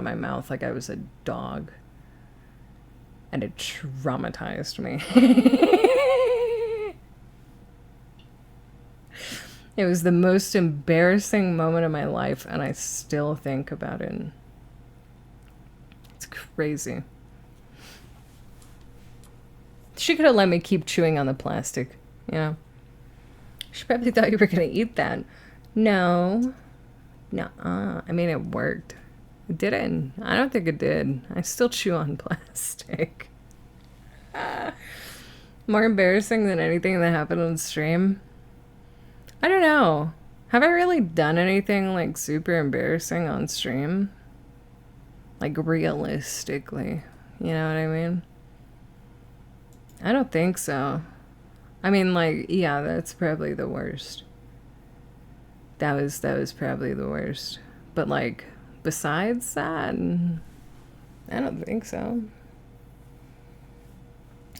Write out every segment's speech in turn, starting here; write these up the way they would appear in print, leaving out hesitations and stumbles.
in my mouth like I was a dog. And it traumatized me. It was the most embarrassing moment of my life, and I still think about it. It's crazy. She could have let me keep chewing on the plastic, you know? She probably thought you were going to eat that. No. Nuh-uh. I mean, it worked. It didn't. I don't think it did. I still chew on plastic. More embarrassing than anything that happened on stream? I don't know. Have I really done anything, like, super embarrassing on stream? Like, realistically. You know what I mean? I don't think so. I mean, like, yeah, that's probably the worst. That was probably the worst. But, like, besides that, I don't think so.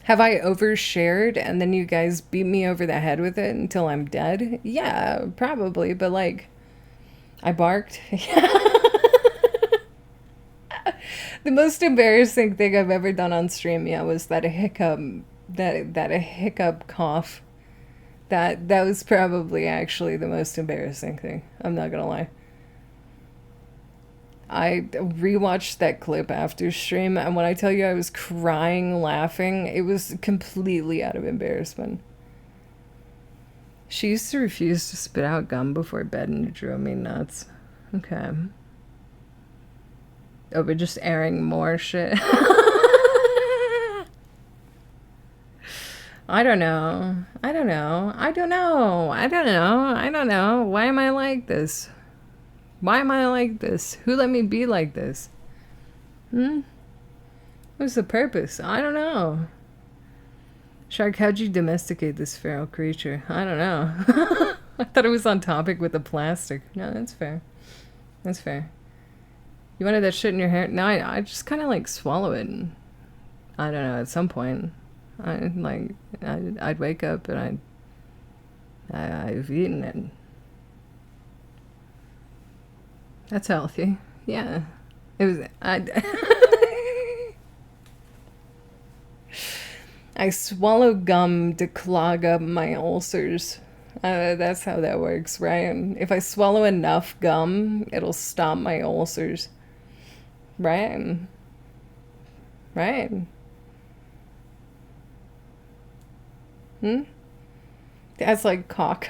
Have I overshared and then you guys beat me over the head with it until I'm dead? Yeah, probably, but, like, I barked. The most embarrassing thing I've ever done on stream, yeah, was that a hiccup, that a hiccup cough. That was probably actually the most embarrassing thing. I'm not gonna lie. I rewatched that clip after stream, and when I tell you I was crying, laughing, it was completely out of embarrassment. She used to refuse to spit out gum before bed, and it drove me nuts. Okay. Oh, we're just airing more shit. I don't know. I don't know. I don't know. I don't know. I don't know. Why am I like this? Why am I like this? Who let me be like this? What's the purpose? I don't know. Shark, how'd you domesticate this feral creature? I don't know. I thought it was on topic with the plastic. No, that's fair. That's fair. You wanted that shit in your hair? No, I just kind of like swallow it. And I don't know, at some point. I'd wake up and I've eaten it. That's healthy. Yeah. It was... I swallow gum to clog up my ulcers. That's how that works, right? If I swallow enough gum, it'll stop my ulcers. Right? Right? That's like cock.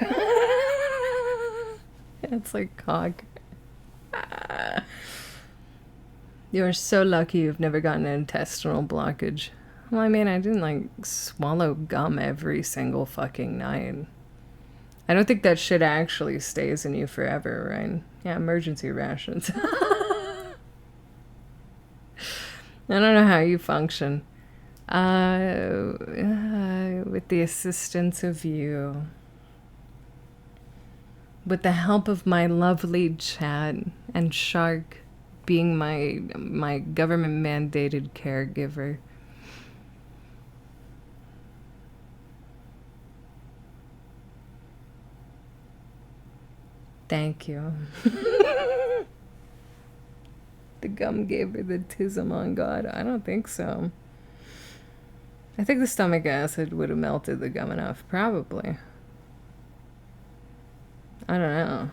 That's like cock. You're so lucky you've never gotten an intestinal blockage. Well, I mean, I didn't, like, swallow gum every single fucking night. I don't think that shit actually stays in you forever, right? Yeah, emergency rations. I don't know how you function. With the assistance of you. With the help of my lovely chat and Shark being my government mandated caregiver. Thank you. The gum gave her the tism on God. I don't think so. I think the stomach acid would have melted the gum enough. Probably. I don't know.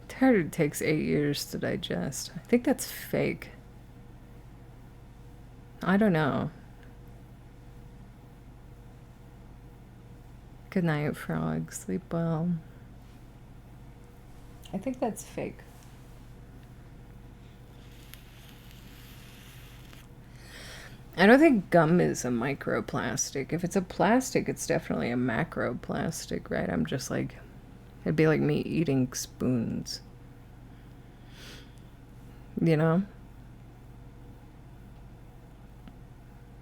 Tartar takes 8 years to digest. I think that's fake. I don't know. Good night, frog. Sleep well. I think that's fake. I don't think gum is a microplastic. If it's a plastic, it's definitely a macroplastic, right? I'm just like, it'd be like me eating spoons. You know?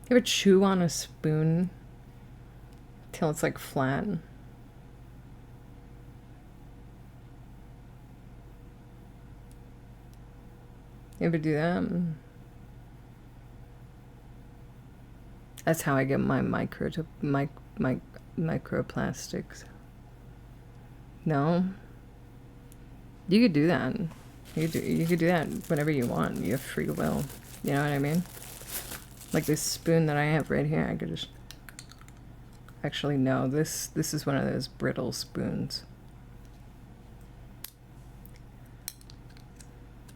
You ever chew on a spoon till it's like flat? You ever do that? That's how I get my microplastics. No? You could do that. You could do that whenever you want. You have free will. You know what I mean? Like this spoon that I have right here, I could just... Actually, no, this is one of those brittle spoons.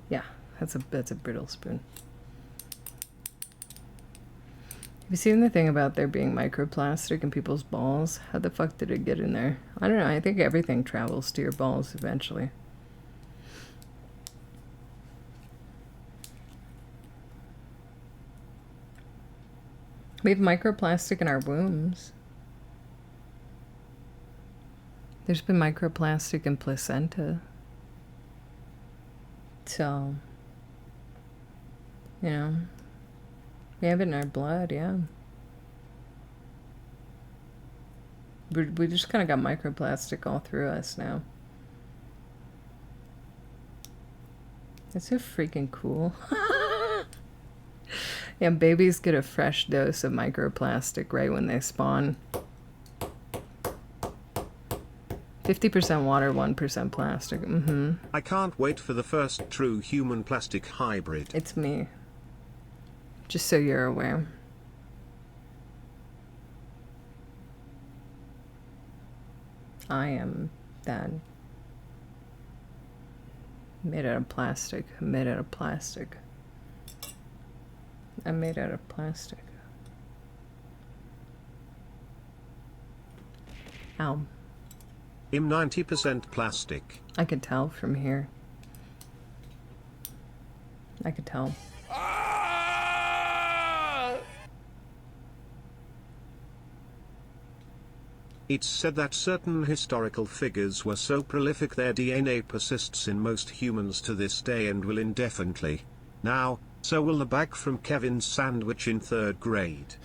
Yeah, that's a brittle spoon. Have you seen the thing about there being microplastic in people's balls? How the fuck did it get in there? I don't know, I think everything travels to your balls eventually. We have microplastic in our wombs. There's been microplastic in placenta. So, you know, we have it in our blood, yeah. We just kind of got microplastic all through us now. That's so freaking cool. Yeah, babies get a fresh dose of microplastic right when they spawn. 50% water, 1% plastic. I can't wait for the first true human plastic hybrid. It's me. Just so you're aware. I am that. Made out of plastic. Made out of plastic. I'm made out of plastic. Ow. I'm 90% plastic. I could tell from here. I could tell. It's said that certain historical figures were so prolific their DNA persists in most humans to this day and will indefinitely. Now, so will the bag from Kevin's sandwich in 3rd grade.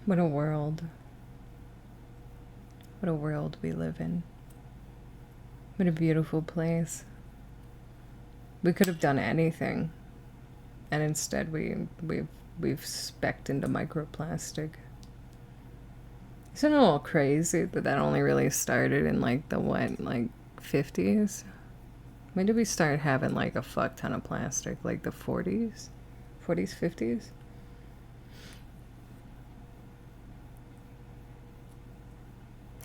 What a world. What a world we live in. What a beautiful place. We could have done anything. And instead we've specced into microplastic. Isn't it a little crazy that only really started in like the what, like 50s? When did we start having like a fuck ton of plastic? Like the 40s? 40s, 50s?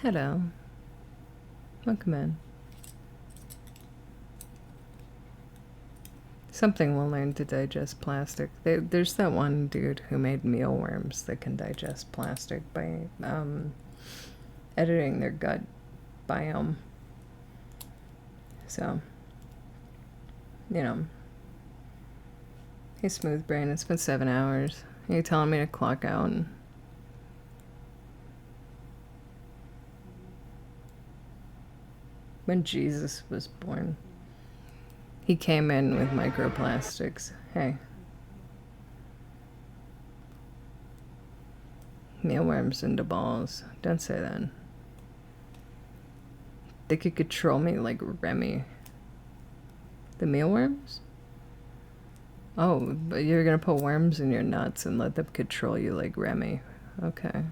Hello. Welcome in. Something will learn to digest plastic. There's that one dude who made mealworms that can digest plastic by editing their gut biome. So, you know, hey smooth brain, it's been 7 hours. Are you telling me to clock out? When Jesus was born, he came in with microplastics. Hey. Mealworms into balls. Don't say that. They could control me like Remy. The mealworms? Oh, but you're gonna put worms in your nuts and let them control you like Remy. Okay.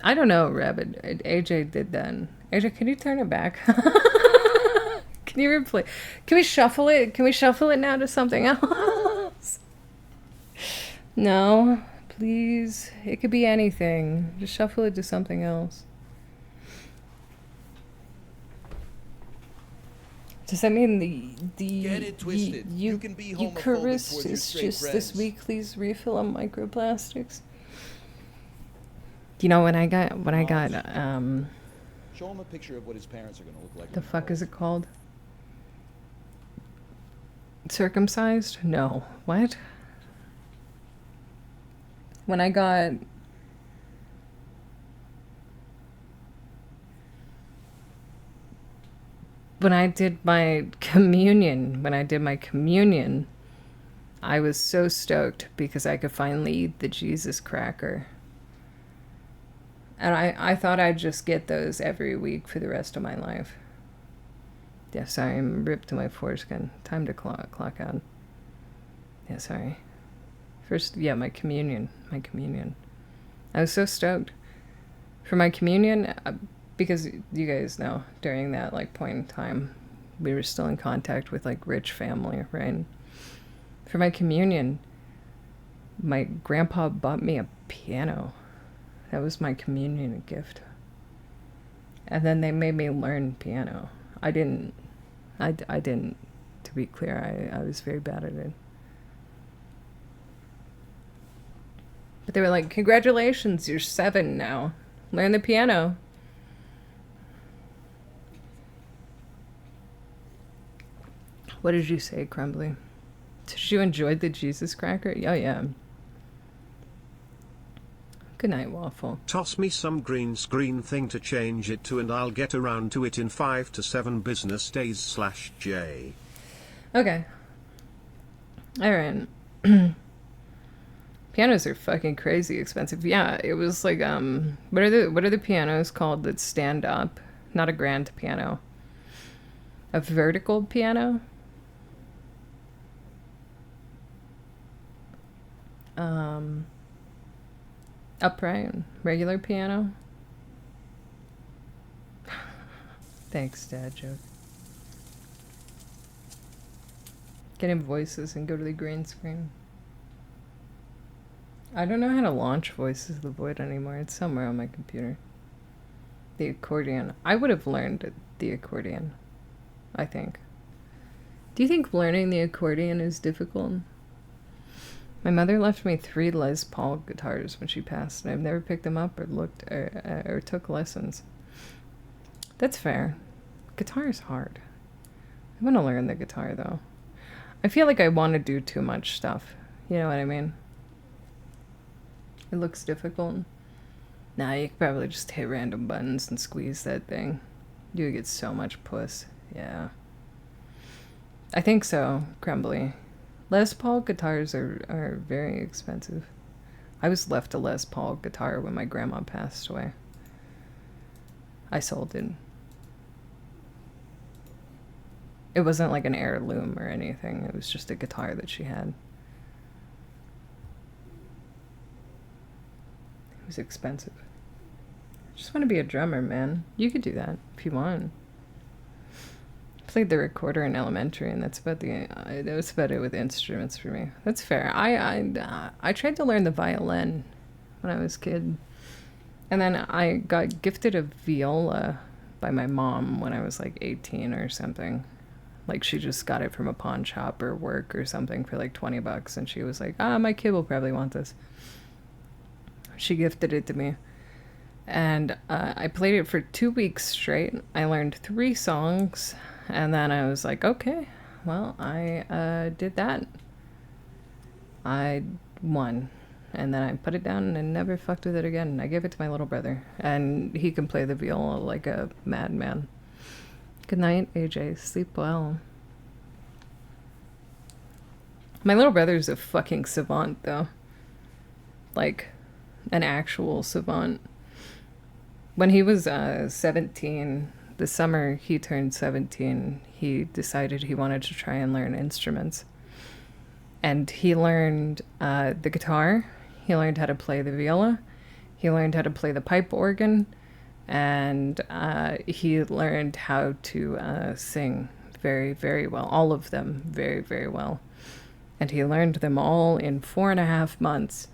I don't know, Rabbit. AJ did that. AJ, can you turn it back? Can you replay? Can we shuffle it? Can we shuffle it now to something else? No, please. It could be anything. Just shuffle it to something else. Does that mean the Get it twisted. You can be homophobic Eucharist towards your is straight just this friends. weekly's refill on microplastics? You know, when I got Show him a picture of what his parents are going to look like. the fuck is it called? Circumcised? No. What? When I got... When I did my communion, I was so stoked because I could finally eat the Jesus cracker. And I thought I'd just get those every week for the rest of my life. Yeah, sorry, I'm ripped to my foreskin. Time to clock out. Yeah, sorry. First, yeah, my communion. I was so stoked for my communion because you guys know during that like point in time, we were still in contact with like rich family, right? For my communion, my grandpa bought me a piano. That was my communion gift. And then they made me learn piano. I didn't, to be clear, I was very bad at it. But they were like, congratulations, you're 7 now. Learn the piano. What did you say, Crumbly? Did you enjoy the Jesus cracker? Oh, yeah. Good night, Waffle. Toss me some green screen thing to change it to and I'll get around to it in 5 to 7 business days /J. Okay. Alright. Pianos are fucking crazy expensive. Yeah, it was like, what are the pianos called that stand up? Not a grand piano. A vertical piano? Upright, regular piano. Thanks, dad joke. Get in voices and go to the green screen. I don't know how to launch Voices of the Void anymore. It's somewhere on my computer. The accordion. I would have learned the accordion, I think. Do you think learning the accordion is difficult? My mother left me 3 Les Paul guitars when she passed, and I've never picked them up or looked or took lessons. That's fair. Guitar is hard. I want to learn the guitar, though. I feel like I want to do too much stuff. You know what I mean? It looks difficult. Nah, you could probably just hit random buttons and squeeze that thing. You would get so much puss. Yeah. I think so, Crumbly. Les Paul guitars are very expensive. I was left a Les Paul guitar when my grandma passed away. I sold it. It wasn't like an heirloom or anything. It was just a guitar that she had. It was expensive. I just want to be a drummer, man. You could do that if you want. Played the recorder in elementary, and that's about it with instruments for me. That's fair. I tried to learn the violin when I was a kid, and then I got gifted a viola by my mom when I was like 18 or something. Like she just got it from a pawn shop or work or something for like $20, and she was like, my kid will probably want this. She gifted it to me. And I played it for 2 weeks straight. I learned 3 songs. And then I was like, okay, well, I did that. I won. And then I put it down and never fucked with it again. I gave it to my little brother. And he can play the viola like a madman. Good night, AJ. Sleep well. My little brother's a fucking savant, though. Like, an actual savant. When he was 17, the summer he turned 17, he decided he wanted to try and learn instruments. And he learned the guitar, he learned how to play the viola, he learned how to play the pipe organ, and he learned how to sing very, very well. All of them very, very well. And he learned them all in 4.5 months.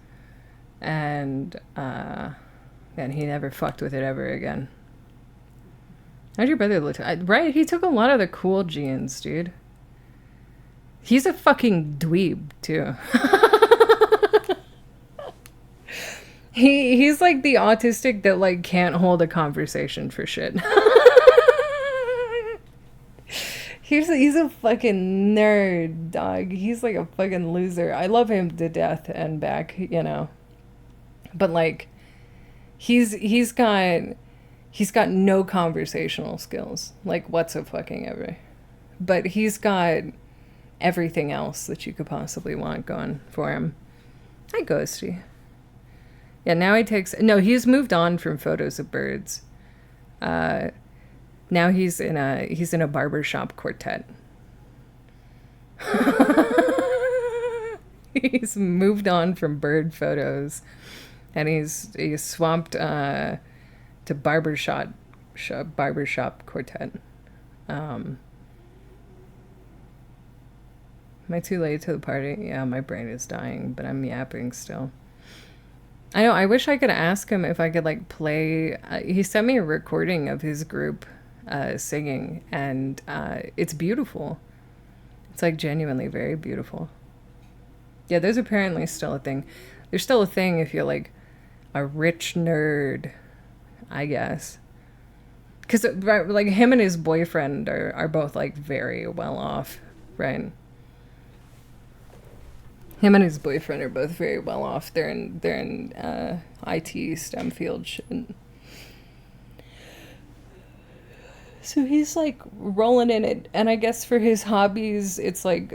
And he never fucked with it ever again. How'd your brother look? Right? He took a lot of the cool genes, dude. He's a fucking dweeb, too. He's like the autistic that like can't hold a conversation for shit. He's a fucking nerd, dog. He's like a fucking loser. I love him to death and back, you know. But like he's got no conversational skills, like whatsoever. But he's got everything else that you could possibly want going for him. Hi, Ghosty. Yeah, now he's moved on from photos of birds. Now he's in a barbershop quartet. He's moved on from bird photos, and he's swapped to barbershop quartet. Am I too late to the party? Yeah, my brain is dying, but I'm yapping still. I know, I wish I could ask him if I could, like, play... he sent me a recording of his group singing, and it's beautiful. It's, like, genuinely very beautiful. Yeah, there's apparently still a thing. There's still a thing if you're, like, a rich nerd, I guess. Because, like, him and his boyfriend are both, like, very well off, right? Him and his boyfriend are both very well off. They're in IT STEM field shit. So he's like rolling in it, and I guess for his hobbies, it's like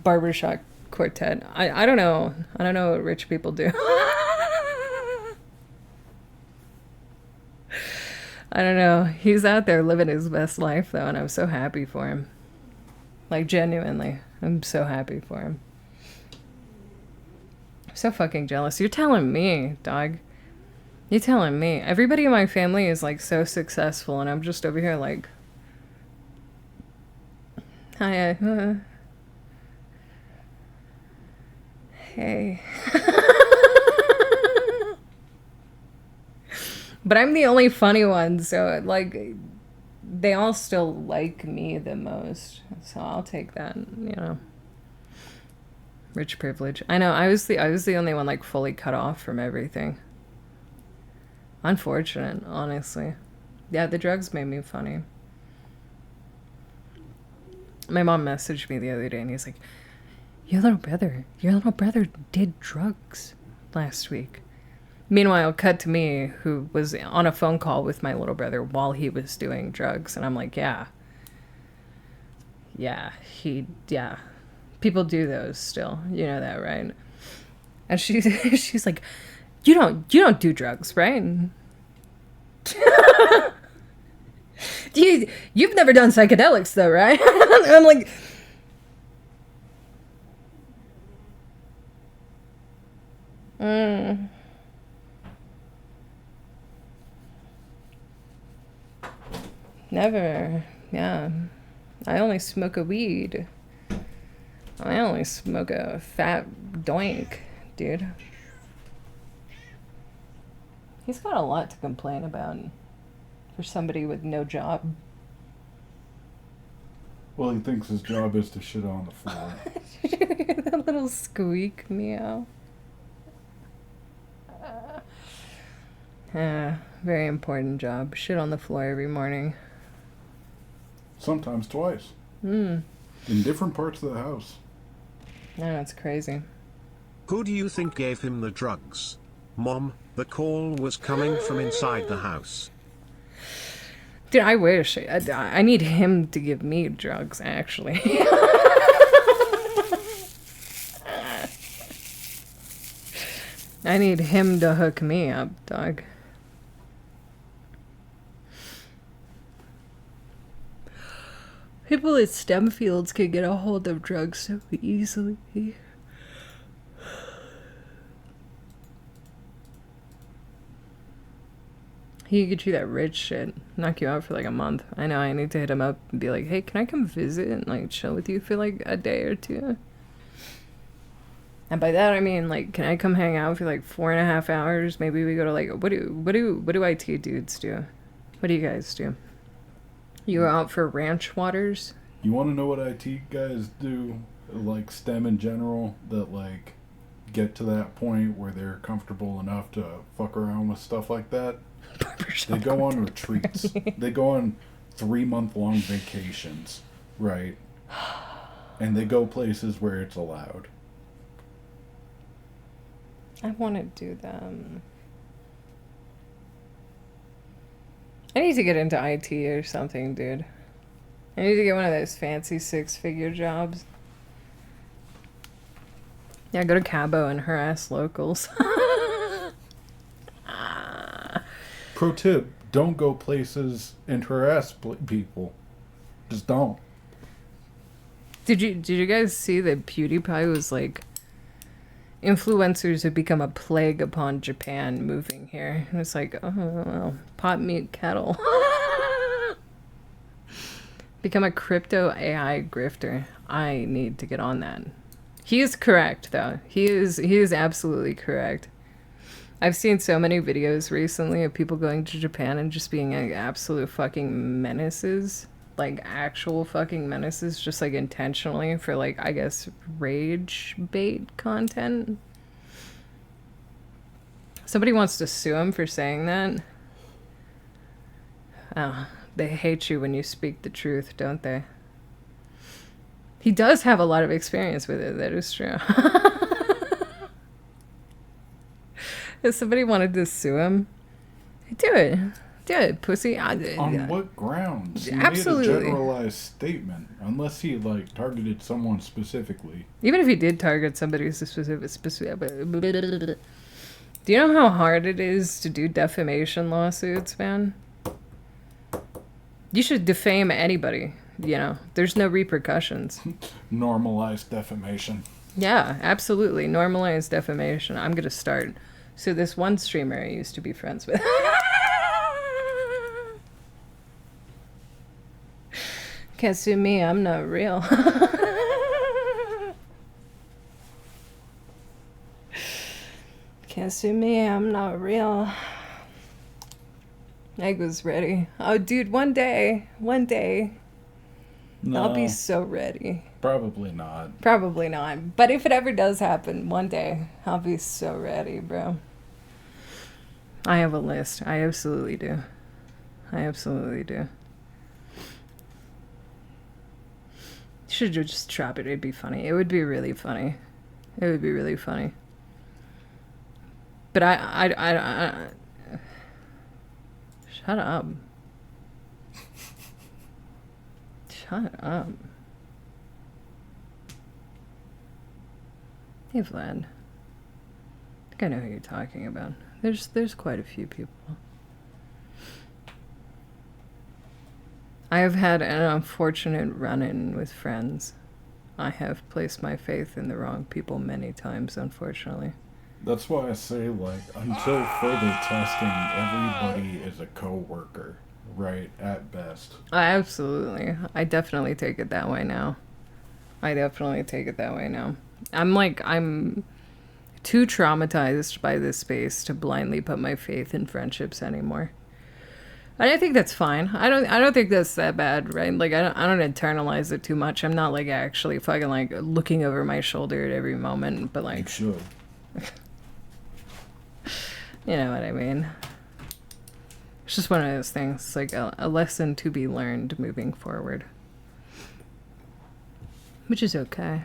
barbershop quartet. I don't know. I don't know what rich people do. I don't know. He's out there living his best life though, and I'm so happy for him. Like, genuinely, I'm so happy for him. So fucking jealous. You're telling me, dog. You're telling me. Everybody in my family is like so successful, and I'm just over here like, hi. Hey. But I'm the only funny one, so like, they all still like me the most. So I'll take that, you know. Rich privilege. I know, I was the only one, like, fully cut off from everything. Unfortunate, honestly. Yeah, the drugs made me funny. My mom messaged me the other day, and he's like, your little brother did drugs last week. Meanwhile, cut to me, who was on a phone call with my little brother while he was doing drugs, and I'm like, yeah. People do those still. You know that, right? And she's like, you don't do drugs, right? You've never done psychedelics though, right? And I'm like, never. Yeah. I only smoke a weed. I only smoke a fat doink, dude. He's got a lot to complain about for somebody with no job. Well, he thinks his job is to shit on the floor. That little squeak meow. Very important job. Shit on the floor every morning. Sometimes twice. In different parts of the house. No, it's crazy. Who do you think gave him the drugs? Mom, the call was coming from inside the house. Dude, I wish. I need him to give me drugs, actually. I need him to hook me up, dog. People at STEM fields can get a hold of drugs so easily. He can get you that rich shit, knock you out for like a month. I know, I need to hit him up and be like, hey, can I come visit and like chill with you for like a day or two? And by that I mean, like, can I come hang out for like 4.5 hours? Maybe we go to like, what do IT dudes do? What do you guys do? You go out for ranch waters? You want to know what IT guys do, like STEM in general, that like get to that point where they're comfortable enough to fuck around with stuff like that? They go on retreats. They go on 3-month-long vacations, right? And they go places where it's allowed. I want to do them. I need to get into IT or something, dude. I need to get one of those fancy 6-figure jobs. Yeah, go to Cabo and harass locals. Pro tip, don't go places and harass people. Just don't. Did you guys see that PewDiePie was like influencers have become a plague upon Japan moving here. And it's like, oh, well, pot, meat, kettle. Become a crypto AI grifter. I need to get on that. He is correct, though. He is absolutely correct. I've seen so many videos recently of people going to Japan and just being like absolute fucking menaces. Like actual fucking menaces, just like intentionally for like, I guess, rage bait content. Somebody wants to sue him for saying that. Oh, they hate you when you speak the truth, don't they? He does have a lot of experience with it, that is true. If somebody wanted to sue him, do it. Do it, pussy. On what grounds? He Absolutely. made a generalized statement, unless he like targeted someone specifically. Even if he did target somebody specific. Do you know how hard it is to do defamation lawsuits, man? You should defame anybody. You know, there's no repercussions. Normalized defamation. Yeah, absolutely. Normalized defamation. I'm gonna start. So this one streamer I used to be friends with. Can't sue me, I'm not real. Can't sue me, I'm not real. Egg was ready. Oh, dude, one day. No, I'll be so ready. probably not. Probably not. But if it ever does happen, one day, I'll be so ready, bro. I have a list. I absolutely do. You should just drop it. It'd be funny. It would be really funny. But I shut up. Shut up. Hey, Vlad. I think I know who you're talking about. There's quite a few people. I have had an unfortunate run-in with friends. I have placed my faith in the wrong people many times, unfortunately. That's why I say, like, until further testing, everybody is a co-worker, right, at best. Absolutely. I definitely take it that way now. I'm too traumatized by this space to blindly put my faith in friendships anymore. And I think that's fine. I don't think that's that bad, right? Like I don't internalize it too much. I'm not like actually fucking like looking over my shoulder at every moment, but like You should. you know what I mean. It's just one of those things. It's like a lesson to be learned moving forward. Which is okay.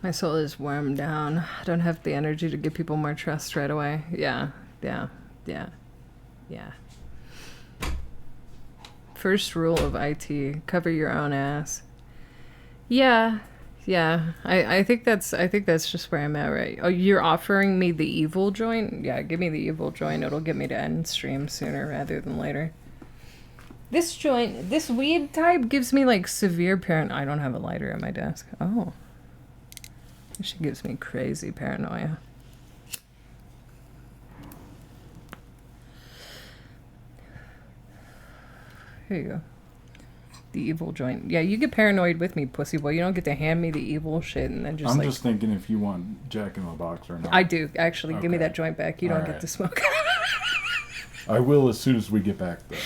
My soul is worn down. I don't have the energy to give people more trust right away. Yeah. First rule of IT, cover your own ass. Yeah. I think that's just where I'm at, right? Oh, you're offering me the evil joint? Yeah, give me the evil joint. It'll get me to end stream sooner rather than later. This joint, this weed type gives me like severe I don't have a lighter at my desk. Oh. She gives me crazy paranoia. Here you go. The evil joint. Yeah, you get paranoid with me, pussy boy. You don't get to hand me the evil shit and then just I'm like... just thinking if you want Jack in the Box or not. I do, actually. Okay. Give me that joint back. You don't get right. to smoke. I will as soon as we get back there.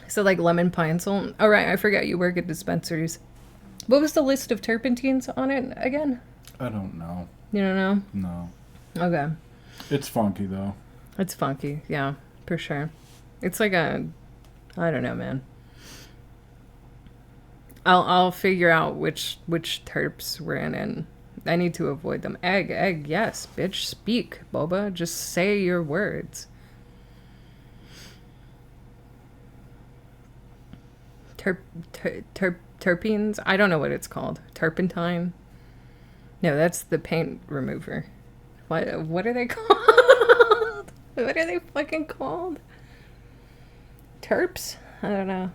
So like lemon pine salt. Oh right, I forgot you work at dispensaries. What was the list of terpenes on it again? I don't know. You don't know? No. Okay. It's funky though. It's funky, yeah, for sure. It's like I don't know, man. I'll figure out which terps we're in, and I need to avoid them. Egg, yes, bitch, speak, boba. Just say your words. Terpenes? I don't know what it's called. Turpentine? No, that's the paint remover. What are they called? What are they fucking called? Terps? I don't know.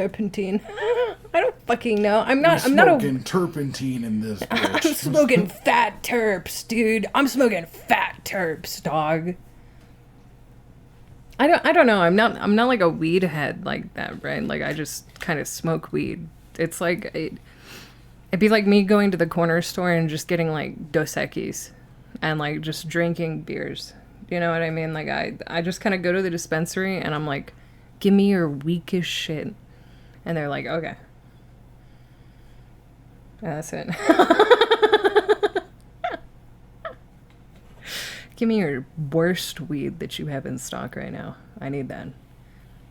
turpentine. I don't fucking know. I'm not smoking turpentine in this bitch. I'm smoking fat terps, dude. I'm smoking fat terps, dog. I don't know. I'm not like a weed head like that, right? Like I just kind of smoke weed. It's like it'd be like me going to the corner store and just getting like Dos Equis and like just drinking beers. You know what I mean? Like I just kind of go to the dispensary and I'm like, give me your weakest shit. And they're like, okay. And that's it. Give me your worst weed that you have in stock right now. I need that.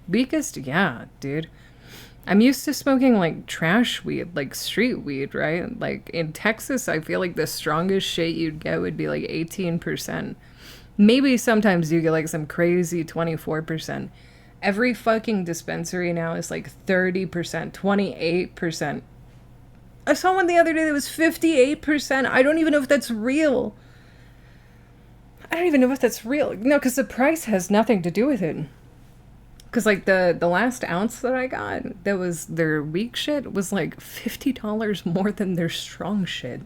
Weakest? Yeah, dude. I'm used to smoking like trash weed, like street weed, right? Like in Texas, I feel like the strongest shit you'd get would be like 18%. Maybe sometimes you get like some crazy 24%. Every fucking dispensary now is like 30%, 28%. I saw one the other day that was 58%. I don't even know if that's real. No, because the price has nothing to do with it. Because, like, the last ounce that I got, that was their weak shit, was like $50 more than their strong shit.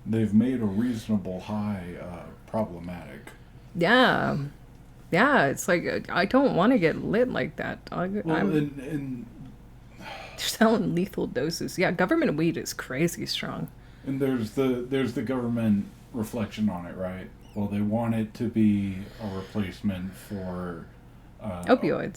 They've made a reasonable high problematic. Yeah. Yeah, it's like, I don't want to get lit like that, dog. Well, they're selling lethal doses. Yeah, government weed is crazy strong. And there's the government reflection on it, right? Well, they want it to be a replacement for opioids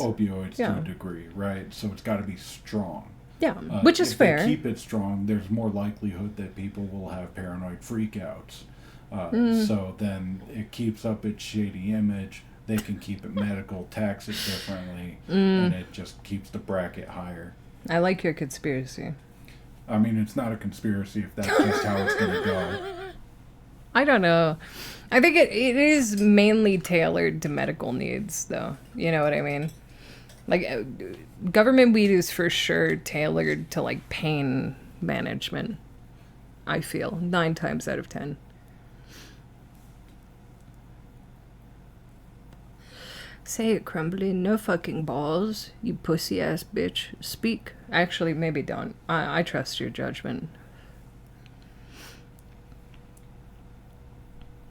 to a degree, right? So it's got to be strong. Yeah, which is fair. If they keep it strong, there's more likelihood that people will have paranoid freakouts. So then it keeps up its shady image. They can keep it medical, tax it differently, and it just keeps the bracket higher. I like your conspiracy. I mean, it's not a conspiracy if that's just how it's going to go. I don't know. I think it is mainly tailored to medical needs, though. You know what I mean? Like, government weed is for sure tailored to, like, pain management. I feel. 9 times out of 10. Say it, Crumbly. No fucking balls. You pussy-ass bitch. Speak. Actually, maybe don't. I trust your judgment.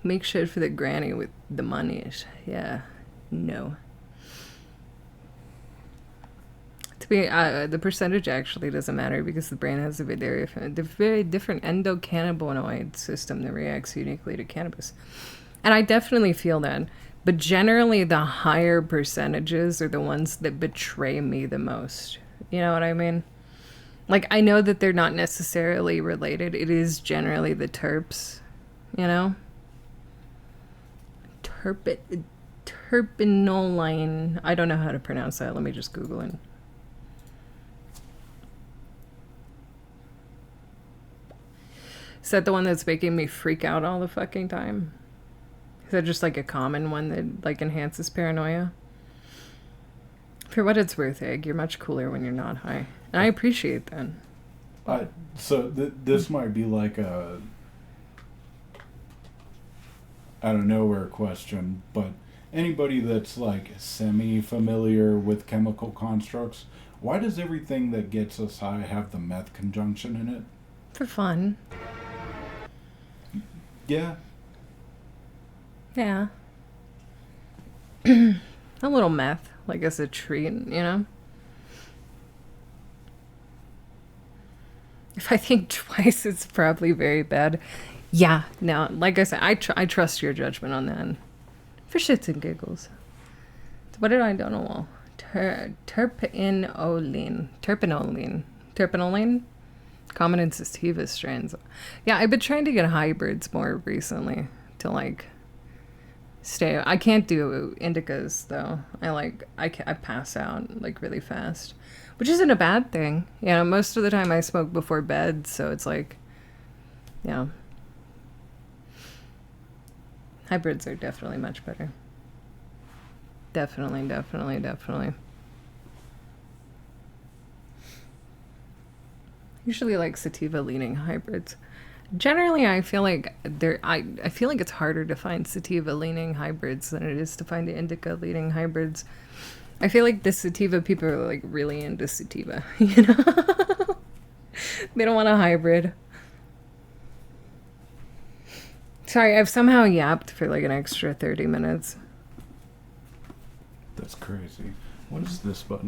Make shit for the granny with the monies. Yeah. No. To be, the percentage actually doesn't matter because the brain has a very different endocannabinoid system that reacts uniquely to cannabis. And I definitely feel that. But generally, the higher percentages are the ones that betray me the most. You know what I mean? Like, I know that they're not necessarily related. It is generally the terps, you know? Terpenoline. I don't know how to pronounce that. Let me just Google it. Is that the one that's making me freak out all the fucking time? Is that just like a common one that like enhances paranoia? For what it's worth, Egg, you're much cooler when you're not high. And I appreciate that. So this might be like a out of nowhere question, but anybody that's like semi-familiar with chemical constructs, why does everything that gets us high have the meth conjunction in it? For fun. Yeah. Yeah. A little meth, like as a treat, you know? If I think twice, it's probably very bad. Yeah, no, like I said, I trust your judgment on that. For shits and giggles. What did I do? Well, terpenoline. Common in sativa strains. Yeah, I've been trying to get hybrids more recently to like stay. I can't do indicas though. I pass out like really fast, which isn't a bad thing. You know, most of the time I smoke before bed, so it's like, yeah. Hybrids are definitely much better. Definitely. Usually like sativa leaning hybrids. Generally, I feel like I feel like it's harder to find sativa leaning hybrids than it is to find indica leaning hybrids. I feel like the sativa people are like really into sativa, you know? They don't want a hybrid. Sorry, I've somehow yapped for like an extra 30 minutes. That's crazy. What is this button?